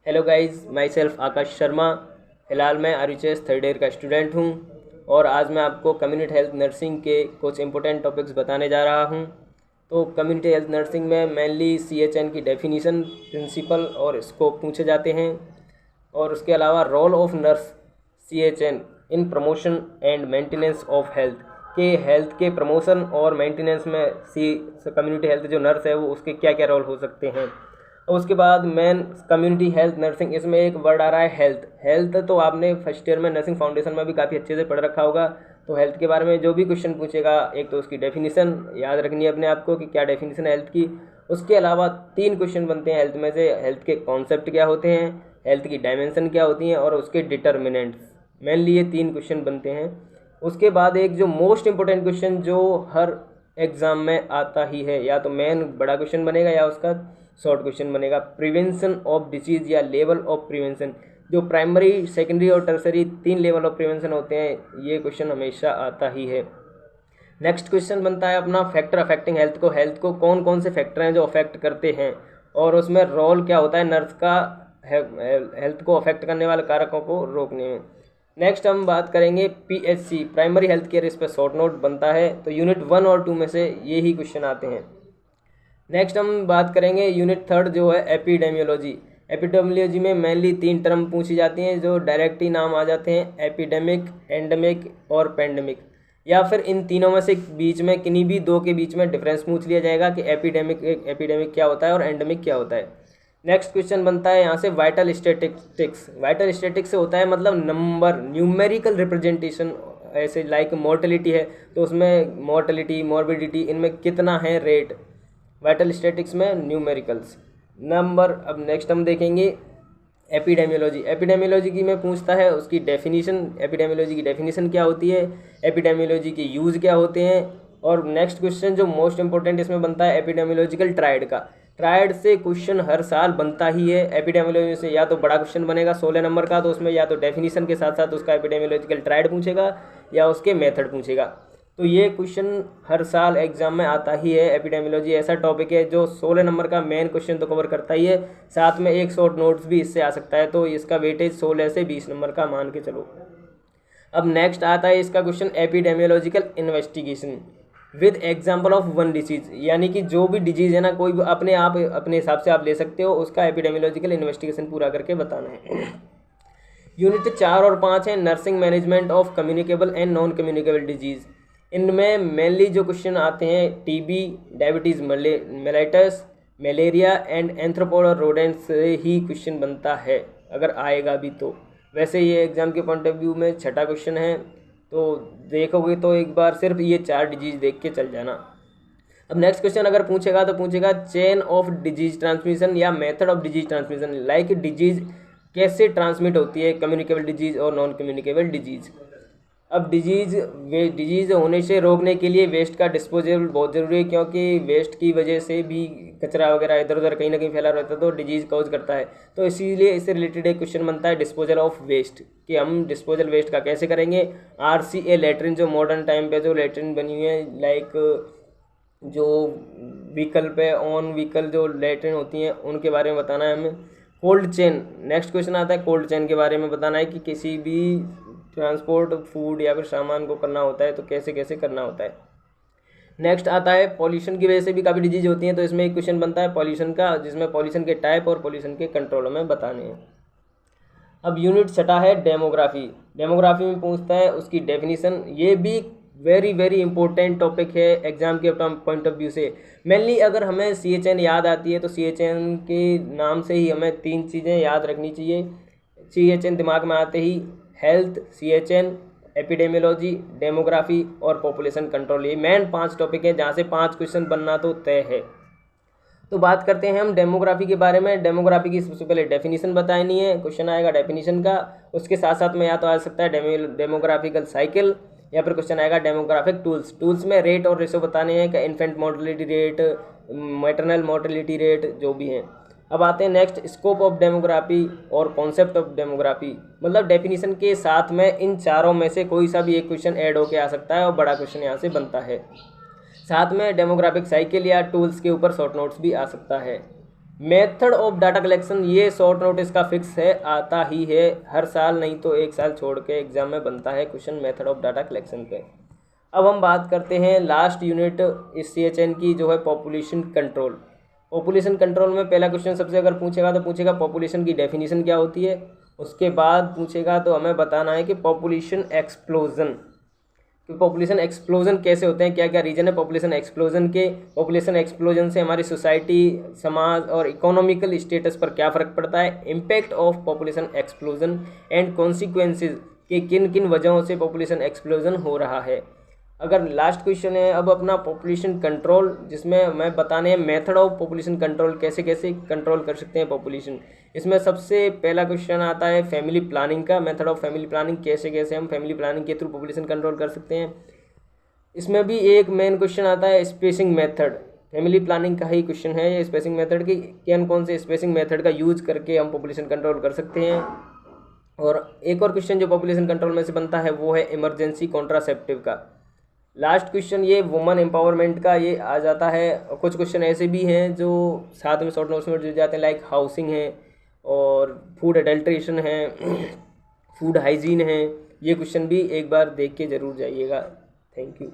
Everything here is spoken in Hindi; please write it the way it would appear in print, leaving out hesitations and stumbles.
हेलो गाइस, माई सेल्फ आकाश शर्मा। फ़िलहाल मैं आरयूएचएस थर्ड ईयर का स्टूडेंट हूं और आज मैं आपको कम्युनिटी हेल्थ नर्सिंग के कुछ इंपॉर्टेंट टॉपिक्स बताने जा रहा हूं। तो कम्युनिटी हेल्थ नर्सिंग में मेनली सीएचएन की डेफिनीशन, प्रिंसिपल और स्कोप पूछे जाते हैं और उसके अलावा role of nurse CHN in promotion and maintenance of health के प्रमोशन और मेंटेनेंस में कम्युनिटी हेल्थ जो नर्स है वो उसके क्या क्या रोल हो सकते हैं। और उसके बाद मेन कम्युनिटी हेल्थ नर्सिंग, इसमें एक वर्ड आ रहा है हेल्थ तो आपने फर्स्ट ईयर में नर्सिंग फाउंडेशन में भी काफ़ी अच्छे से पढ़ रखा होगा। तो हेल्थ के बारे में जो भी क्वेश्चन पूछेगा, एक तो उसकी डेफिनेशन याद रखनी है अपने आप को कि क्या डेफिनेशन है हेल्थ की। उसके अलावा 3 क्वेश्चन बनते हैं हेल्थ में से, हेल्थ के कॉन्सेप्ट क्या होते हैं, हेल्थ की डायमेंशन क्या होती हैं और उसके डिटर्मिनेंट्स। मेनली ये 3 क्वेश्चन बनते हैं। उसके बाद एक जो मोस्ट इंपॉर्टेंट क्वेश्चन जो हर एग्ज़ाम में आता ही है, या तो मेन बड़ा क्वेश्चन बनेगा या उसका शॉर्ट क्वेश्चन बनेगा, प्रिवेंशन ऑफ डिजीज़ या लेवल ऑफ प्रिवेंशन। जो प्राइमरी, सेकेंडरी और टर्सरी 3 लेवल ऑफ प्रिवेंशन होते हैं, ये क्वेश्चन हमेशा आता ही है। नेक्स्ट क्वेश्चन बनता है अपना फैक्टर अफेक्टिंग हेल्थ को कौन कौन से फैक्टर हैं जो अफेक्ट करते हैं और उसमें रोल क्या होता है नर्स का हेल्थ को अफेक्ट करने वाले कारकों को रोकने में। नेक्स्ट हम बात करेंगे पीएचसी, प्राइमरी हेल्थ केयर, इस पर शॉर्ट नोट बनता है, तो यूनिट 1 और 2 में से ये ही क्वेश्चन आते हैं। नेक्स्ट हम बात करेंगे यूनिट 3 जो है एपिडेमियोलॉजी में मेनली 3 टर्म पूछी जाती हैं जो डायरेक्ट ही नाम आ जाते हैं, एपिडेमिक, एंडेमिक और पेंडेमिक, या फिर इन तीनों में से बीच में किन्हीं भी 2 के बीच में डिफरेंस पूछ लिया जाएगा कि एपिडेमिक क्या होता है और एंडेमिक क्या होता है। नेक्स्ट क्वेश्चन बनता है यहाँ से वाइटल स्टैटिक्स से होता है मतलब नंबर, न्यूमेरिकल रिप्रेजेंटेशन, ऐसे लाइक मोर्टेलिटी है तो उसमें मोर्टेलिटी, मॉर्बिडिटी, इनमें कितना है रेट, वाइटल स्टैटिक्स में न्यूमेरिकल्स नंबर। अब नेक्स्ट हम देखेंगे एपिडेमियोलॉजी की में पूछता है उसकी डेफिनीशन, एपिडेमियोलॉजी की डेफिनीशन क्या होती है, एपिडेमियोलॉजी के यूज़ क्या होते हैं। और नेक्स्ट क्वेश्चन जो मोस्ट इंपॉर्टेंट इसमें बनता है एपिडेमियोलॉजिकल ट्रायड से क्वेश्चन हर साल बनता ही है। एपिडेमियोलॉजी से या तो बड़ा क्वेश्चन बनेगा 16 नंबर का, तो उसमें या तो डेफिनीशन के साथ साथ उसका एपिडेमियोलॉजिकल ट्रायड पूछेगा या उसके मेथड पूछेगा। तो ये क्वेश्चन हर साल एग्जाम में आता ही है। एपिडेमियोलॉजी ऐसा टॉपिक है जो 16 नंबर का मेन क्वेश्चन तो कवर करता ही है, साथ में एक शॉर्ट नोट्स भी इससे आ सकता है, तो इसका वेटेज 16 से 20 नंबर का मान के चलो। अब नेक्स्ट आता है इसका question epidemiological investigation with example of 1 disease, यानी कि जो भी डिजीज़ है ना, कोई भी अपने हिसाब से आप ले सकते हो, उसका एपिडेमियोलॉजिकल इन्वेस्टिगेशन पूरा करके बताना है। यूनिट 4 और 5 है nursing management of communicable and non communicable disease. इनमें मेनली जो क्वेश्चन आते हैं TB, diabetes mellitus, malaria and arthropod और रोडेंट से ही क्वेश्चन बनता है, अगर आएगा भी तो। वैसे ये एग्ज़ाम के पॉइंट ऑफ व्यू में 6ठा क्वेश्चन है, तो देखोगे तो एक बार सिर्फ ये 4 डिजीज़ देख के चल जाना। अब नेक्स्ट क्वेश्चन अगर पूछेगा तो पूछेगा चेन ऑफ डिजीज ट्रांसमिशन या method of disease transmission, like disease कैसे ट्रांसमिट होती है, कम्युनिकेबल डिजीज़ और नॉन कम्युनिकेबल डिजीज़। अब डिजीज़ होने से रोकने के लिए वेस्ट का डिस्पोजल बहुत ज़रूरी है, क्योंकि वेस्ट की वजह से भी कचरा वगैरह इधर उधर कहीं ना कहीं फैला रहता है तो डिजीज़ कॉज करता है। तो इसीलिए इससे रिलेटेड एक क्वेश्चन बनता है डिस्पोजल ऑफ वेस्ट, कि हम डिस्पोजल वेस्ट का कैसे करेंगे। RCA लैट्रिन, जो मॉडर्न टाइम पे जो लैट्रिन बनी हुई है, लाइक जो व्हीकल पे ऑन व्हीकल जो लैट्रिन होती हैं उनके बारे में बताना है हमें। कोल्ड चेन, नेक्स्ट क्वेश्चन आता है कोल्ड चेन के बारे में बताना है कि किसी भी ट्रांसपोर्ट फूड या फिर सामान को करना होता है तो कैसे कैसे करना होता है। नेक्स्ट आता है पॉल्यूशन की वजह से भी काफ़ी डिजीज होती हैं, तो इसमें एक क्वेश्चन बनता है पॉल्यूशन का, जिसमें पॉल्यूशन के टाइप और पॉल्यूशन के कंट्रोल में बताने हैं। अब यूनिट 6 है डेमोग्राफी में पूछता है उसकी डेफिनीशन। ये भी वेरी इंपॉर्टेंट टॉपिक है एग्जाम के पॉइंट ऑफ व्यू से। मेनली अगर हमें CHN याद आती है तो CHN के नाम से ही हमें 3 चीज़ें याद रखनी चाहिए। CHN दिमाग में आते ही हेल्थ, CHN, एपिडेमियोलॉजी, डेमोग्राफी और पॉपुलेशन कंट्रोल, ये मेन 5 टॉपिक हैं जहाँ से 5 क्वेश्चन बनना तो तय है। तो बात करते हैं हम डेमोग्राफी के बारे में। डेमोग्राफी की सबसे पहले डेफिनेशन बतानी है, क्वेश्चन आएगा डेफिनेशन का। उसके साथ साथ में या तो आ सकता है डेमोग्राफिकल साइकिल या फिर क्वेश्चन आएगा डेमोग्राफिक टूल्स में रेट और रेशो बताने हैं कि infant mortality rate, maternal mortality rate, जो भी हैं। अब आते हैं नेक्स्ट स्कोप ऑफ डेमोग्राफी और कॉन्सेप्ट ऑफ डेमोग्राफी, मतलब डेफिनेशन के साथ में इन चारों में से कोई सा भी एक क्वेश्चन ऐड होके आ सकता है और बड़ा क्वेश्चन यहाँ से बनता है। साथ में डेमोग्राफिक साइकिल या टूल्स के ऊपर शॉर्ट नोट्स भी आ सकता है। मेथड ऑफ डाटा कलेक्शन, ये शॉर्ट नोट इसका फिक्स है, आता ही है हर साल, नहीं तो एक साल छोड़ के एग्जाम में बनता है question method of data collection पे। अब हम बात करते हैं लास्ट यूनिट इस CHN की, जो है पॉपुलेशन कंट्रोल। पॉपुलेशन कंट्रोल में पहला क्वेश्चन सबसे अगर पूछेगा तो पूछेगा पॉपुलेशन की डेफिनेशन क्या होती है। उसके बाद पूछेगा तो हमें बताना है कि पॉपुलेशन एक्सप्लोजन, कि पॉपुलेशन एक्सप्लोजन कैसे होते हैं, क्या क्या रीजन है पॉपुलेशन एक्सप्लोजन के, पॉपुलेशन एक्सप्लोजन से हमारी सोसाइटी, समाज और इकोनॉमिकल स्टेटस पर क्या फ़र्क पड़ता है, impact of population explosion and consequences, कि किन किन वजहों से पॉपुलेशन एक्सप्लोजन हो रहा है। अगर लास्ट क्वेश्चन है अब अपना पॉपुलेशन कंट्रोल, जिसमें मैं बताने हैं मेथड ऑफ पॉपुलेशन कंट्रोल, कैसे कैसे कंट्रोल कर सकते हैं पॉपुलेशन। इसमें सबसे पहला क्वेश्चन आता है फैमिली प्लानिंग का, मेथड ऑफ फैमिली प्लानिंग, कैसे कैसे हम फैमिली प्लानिंग के थ्रू पॉपुलेशन कंट्रोल कर सकते हैं। इसमें भी एक मेन क्वेश्चन आता है स्पेसिंग मेथड, फैमिली प्लानिंग का ही क्वेश्चन है ये, स्पेसिंग मेथड की कौन से स्पेसिंग मेथड का यूज करके हम पॉपुलेशन कंट्रोल कर सकते हैं। और एक और क्वेश्चन जो पॉपुलेशन कंट्रोल में से बनता है वो है इमरजेंसी कॉन्ट्रासेप्टिव का। लास्ट क्वेश्चन ये वुमन एम्पावरमेंट का ये आ जाता है। और कुछ क्वेश्चन ऐसे भी हैं जो साथ में शॉर्ट नोट्स में जुड़ जाते हैं, लाइक हाउसिंग है और फूड एडल्ट्रेशन है, फूड हाइजीन है। ये क्वेश्चन भी एक बार देख के ज़रूर जाइएगा। Thank you.